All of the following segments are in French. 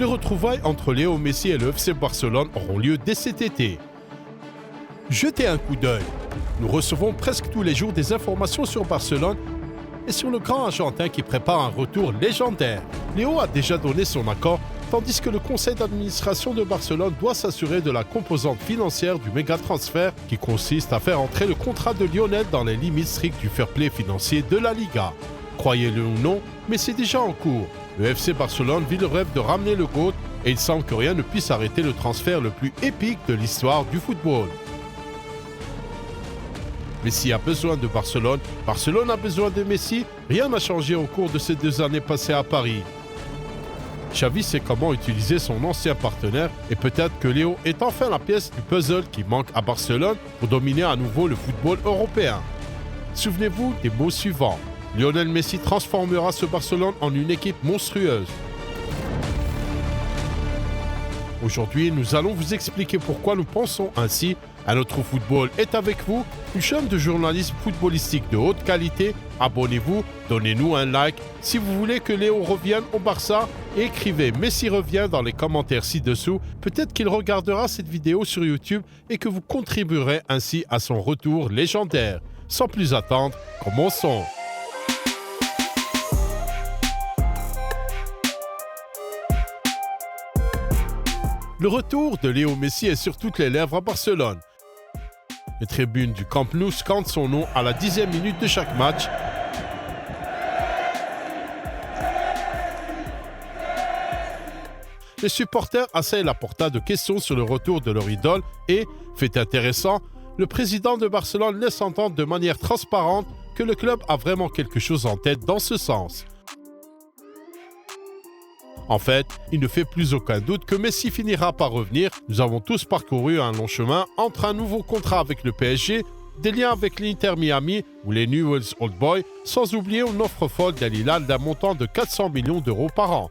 Les retrouvailles entre Léo Messi et le FC Barcelone auront lieu dès cet été. Jetez un coup d'œil. Nous recevons presque tous les jours des informations sur Barcelone et sur le grand Argentin qui prépare un retour légendaire. Léo a déjà donné son accord, tandis que le conseil d'administration de Barcelone doit s'assurer de la composante financière du méga-transfert qui consiste à faire entrer le contrat de Lionel dans les limites strictes du fair play financier de la Liga. Croyez-le ou non, mais c'est déjà en cours. Le FC Barcelone vit le rêve de ramener le GOAT et il semble que rien ne puisse arrêter le transfert le plus épique de l'histoire du football. Messi a besoin de Barcelone, Barcelone a besoin de Messi, rien n'a changé au cours de ces 2 années passées à Paris. Xavi sait comment utiliser son ancien partenaire et peut-être que Léo est enfin la pièce du puzzle qui manque à Barcelone pour dominer à nouveau le football européen. Souvenez-vous des mots suivants. Lionel Messi transformera ce Barcelone en une équipe monstrueuse. Aujourd'hui, nous allons vous expliquer pourquoi nous pensons ainsi. Un autre football est avec vous, une chaîne de journalisme footballistique de haute qualité. Abonnez-vous, donnez-nous un like. Si vous voulez que Léo revienne au Barça, écrivez Messi revient dans les commentaires ci-dessous. Peut-être qu'il regardera cette vidéo sur YouTube et que vous contribuerez ainsi à son retour légendaire. Sans plus attendre, commençons. Le retour de Léo Messi est sur toutes les lèvres à Barcelone. Les tribunes du Camp Nou scandent son nom à la 10e minute de chaque match. Les supporters assaillent la Porta de questions sur le retour de leur idole et, fait intéressant, le président de Barcelone laisse entendre de manière transparente que le club a vraiment quelque chose en tête dans ce sens. En fait, il ne fait plus aucun doute que Messi finira par revenir. Nous avons tous parcouru un long chemin entre un nouveau contrat avec le PSG, des liens avec l'Inter Miami ou les Newell's Old Boys, sans oublier une offre folle d'Al Hilal d'un montant de 400 millions d'euros par an.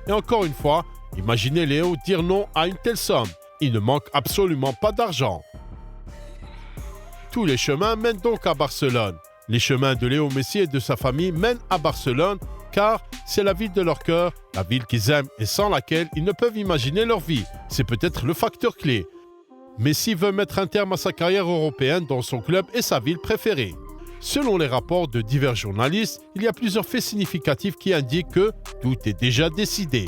Et encore une fois, imaginez Léo dire non à une telle somme. Il ne manque absolument pas d'argent. Tous les chemins mènent donc à Barcelone. Les chemins de Léo Messi et de sa famille mènent à Barcelone, car c'est la ville de leur cœur, la ville qu'ils aiment et sans laquelle ils ne peuvent imaginer leur vie. C'est peut-être le facteur clé. Messi veut mettre un terme à sa carrière européenne dans son club et sa ville préférée. Selon les rapports de divers journalistes, il y a plusieurs faits significatifs qui indiquent que tout est déjà décidé.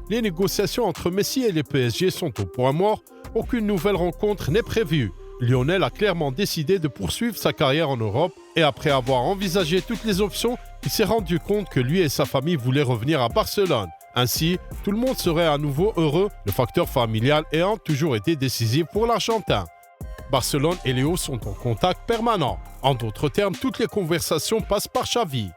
Les négociations entre Messi et les PSG sont au point mort, aucune nouvelle rencontre n'est prévue. Lionel a clairement décidé de poursuivre sa carrière en Europe et après avoir envisagé toutes les options, il s'est rendu compte que lui et sa famille voulaient revenir à Barcelone. Ainsi, tout le monde serait à nouveau heureux, le facteur familial ayant toujours été décisif pour l'Argentin. Barcelone et Léo sont en contact permanent. En d'autres termes, toutes les conversations passent par Xavi.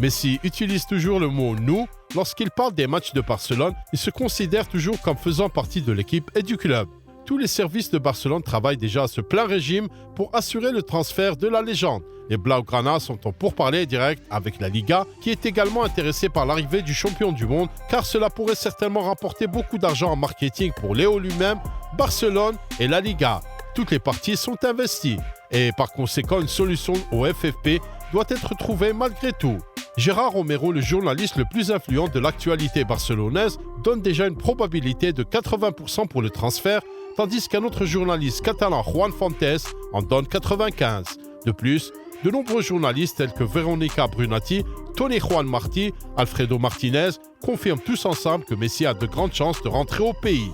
Messi utilise toujours le mot « nous ». Lorsqu'il parle des matchs de Barcelone, il se considère toujours comme faisant partie de l'équipe et du club. Tous les services de Barcelone travaillent déjà à ce plein régime pour assurer le transfert de la légende. Les Blaugrana sont en pourparlers direct avec la Liga, qui est également intéressée par l'arrivée du champion du monde, car cela pourrait certainement rapporter beaucoup d'argent en marketing pour Léo lui-même, Barcelone et la Liga. Toutes les parties sont investies, et par conséquent une solution au FFP doit être trouvée malgré tout. Gérard Romero, le journaliste le plus influent de l'actualité barcelonaise, donne déjà une probabilité de 80% pour le transfert, tandis qu'un autre journaliste catalan, Juan Fontes, en donne 95%. De plus, de nombreux journalistes tels que Veronica Brunati, Tony Juan Martí, Alfredo Martinez confirment tous ensemble que Messi a de grandes chances de rentrer au pays.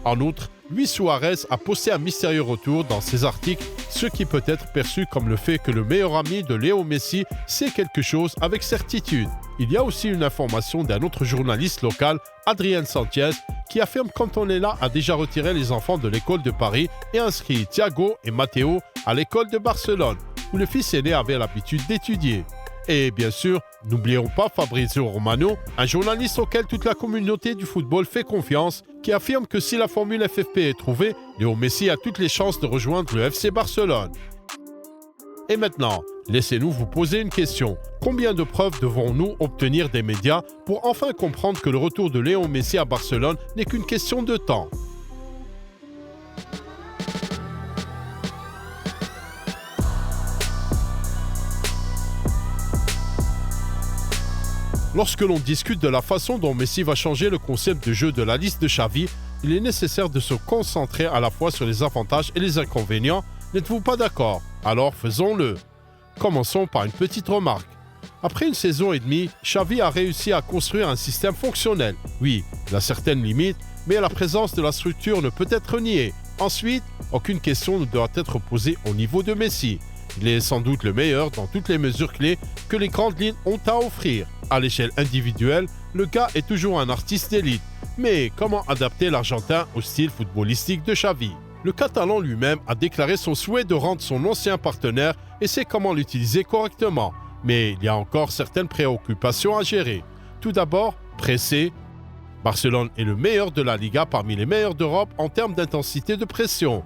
En outre, Luis Suarez a posté un mystérieux retour dans ses articles, ce qui peut être perçu comme le fait que le meilleur ami de Léo Messi sait quelque chose avec certitude. Il y a aussi une information d'un autre journaliste local, Adrien Sanchez, qui affirme qu'Antonella a déjà retiré les enfants de l'école de Paris et inscrit Thiago et Matteo à l'école de Barcelone, où le fils aîné avait l'habitude d'étudier. Et bien sûr, n'oublions pas Fabrizio Romano, un journaliste auquel toute la communauté du football fait confiance, qui affirme que si la formule FFP est trouvée, Léo Messi a toutes les chances de rejoindre le FC Barcelone. Et maintenant, laissez-nous vous poser une question. Combien de preuves devons-nous obtenir des médias pour enfin comprendre que le retour de Léo Messi à Barcelone n'est qu'une question de temps ? Lorsque l'on discute de la façon dont Messi va changer le concept de jeu de la liste de Xavi, il est nécessaire de se concentrer à la fois sur les avantages et les inconvénients. N'êtes-vous pas d'accord? Alors faisons-le. Commençons par une petite remarque. Après une saison et demie, Xavi a réussi à construire un système fonctionnel. Oui, il a certaines limites, mais la présence de la structure ne peut être niée. Ensuite, aucune question ne doit être posée au niveau de Messi. Il est sans doute le meilleur dans toutes les mesures clés que les grandes lignes ont à offrir. À l'échelle individuelle, le gars est toujours un artiste d'élite. Mais comment adapter l'Argentin au style footballistique de Xavi? Le Catalan lui-même a déclaré son souhait de rendre son ancien partenaire et sait comment l'utiliser correctement. Mais il y a encore certaines préoccupations à gérer. Tout d'abord, presser. Barcelone est le meilleur de la Liga parmi les meilleurs d'Europe en termes d'intensité de pression.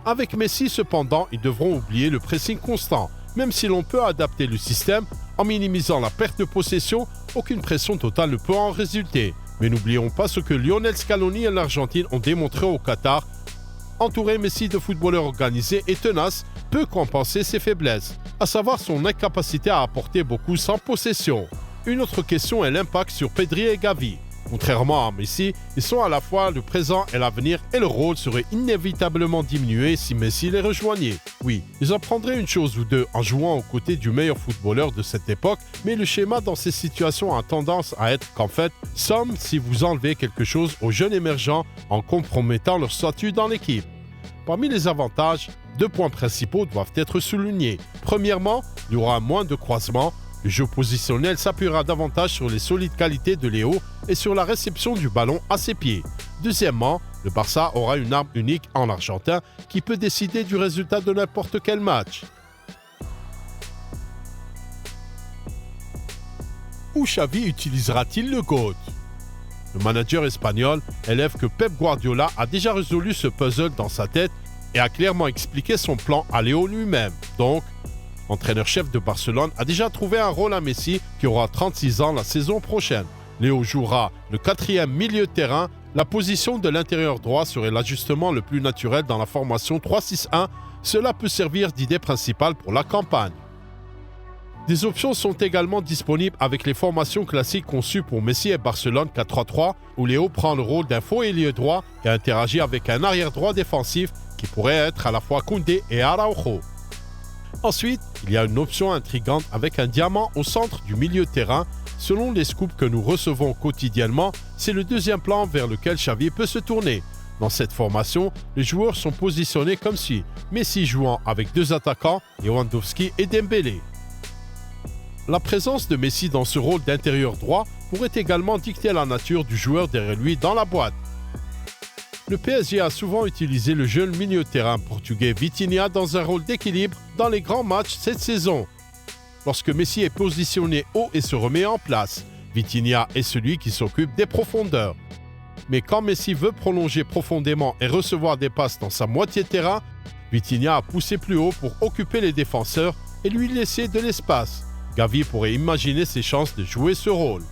Avec Messi, cependant, ils devront oublier le pressing constant. Même si l'on peut adapter le système en minimisant la perte de possession, aucune pression totale ne peut en résulter. Mais n'oublions pas ce que Lionel Scaloni et l'Argentine ont démontré au Qatar. Entourer Messi de footballeurs organisés et tenaces peut compenser ses faiblesses, à savoir son incapacité à apporter beaucoup sans possession. Une autre question est l'impact sur Pedri et Gavi. Contrairement à Messi, ils sont à la fois le présent et l'avenir et le rôle serait inévitablement diminué si Messi les rejoignait. Oui, ils apprendraient une chose ou deux en jouant aux côtés du meilleur footballeur de cette époque, mais le schéma dans ces situations a tendance à être qu'en fait, somme si vous enlevez quelque chose aux jeunes émergents en compromettant leur statut dans l'équipe. Parmi les avantages, 2 points principaux doivent être soulignés. Premièrement, il y aura moins de croisements. Le jeu positionnel s'appuiera davantage sur les solides qualités de Léo et sur la réception du ballon à ses pieds. Deuxièmement, le Barça aura une arme unique en Argentin qui peut décider du résultat de n'importe quel match. Où Xavi utilisera-t-il le GOAT? Le manager espagnol élève que Pep Guardiola a déjà résolu ce puzzle dans sa tête et a clairement expliqué son plan à Léo lui-même. Donc, l'entraîneur-chef de Barcelone a déjà trouvé un rôle à Messi qui aura 36 ans la saison prochaine. Léo jouera le 4e milieu de terrain. La position de l'intérieur droit serait l'ajustement le plus naturel dans la formation 3-6-1. Cela peut servir d'idée principale pour la campagne. Des options sont également disponibles avec les formations classiques conçues pour Messi et Barcelone 4-3-3, où Léo prend le rôle d'un faux ailier droit et interagit avec un arrière droit défensif qui pourrait être à la fois Koundé et Araujo. Ensuite, il y a une option intrigante avec un diamant au centre du milieu de terrain. Selon les scoops que nous recevons quotidiennement, c'est le deuxième plan vers lequel Xavi peut se tourner. Dans cette formation, les joueurs sont positionnés comme suit. Messi jouant avec 2 attaquants, Lewandowski et Dembélé. La présence de Messi dans ce rôle d'intérieur droit pourrait également dicter la nature du joueur derrière lui dans la boîte. Le PSG a souvent utilisé le jeune milieu de terrain portugais Vitinha dans un rôle d'équilibre dans les grands matchs cette saison. Lorsque Messi est positionné haut et se remet en place, Vitinha est celui qui s'occupe des profondeurs. Mais quand Messi veut prolonger profondément et recevoir des passes dans sa moitié de terrain, Vitinha a poussé plus haut pour occuper les défenseurs et lui laisser de l'espace. Gavi pourrait imaginer ses chances de jouer ce rôle.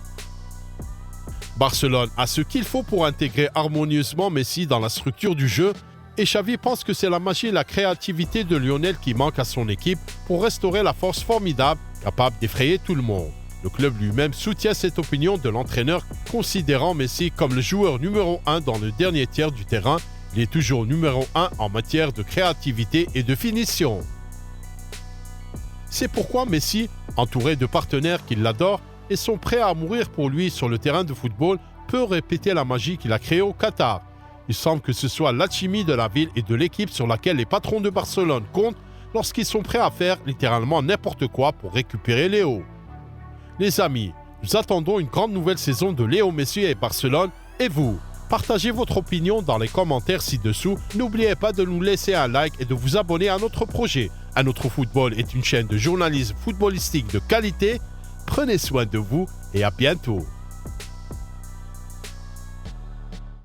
Barcelone a ce qu'il faut pour intégrer harmonieusement Messi dans la structure du jeu et Xavi pense que c'est la magie et la créativité de Lionel qui manquent à son équipe pour restaurer la force formidable capable d'effrayer tout le monde. Le club lui-même soutient cette opinion de l'entraîneur, considérant Messi comme le joueur numéro 1 dans le dernier tiers du terrain. Il est toujours numéro 1 en matière de créativité et de finition. C'est pourquoi Messi, entouré de partenaires qui l'adorent et sont prêts à mourir pour lui sur le terrain de football, peut répéter la magie qu'il a créée au Qatar. Il semble que ce soit l'alchimie de la ville et de l'équipe sur laquelle les patrons de Barcelone comptent lorsqu'ils sont prêts à faire littéralement n'importe quoi pour récupérer Léo. Les amis, nous attendons une grande nouvelle saison de Léo Messi et Barcelone. Et vous? Partagez votre opinion dans les commentaires ci-dessous. N'oubliez pas de nous laisser un like et de vous abonner à notre projet. Un autre football est une chaîne de journalisme footballistique de qualité. Prenez soin de vous et à bientôt.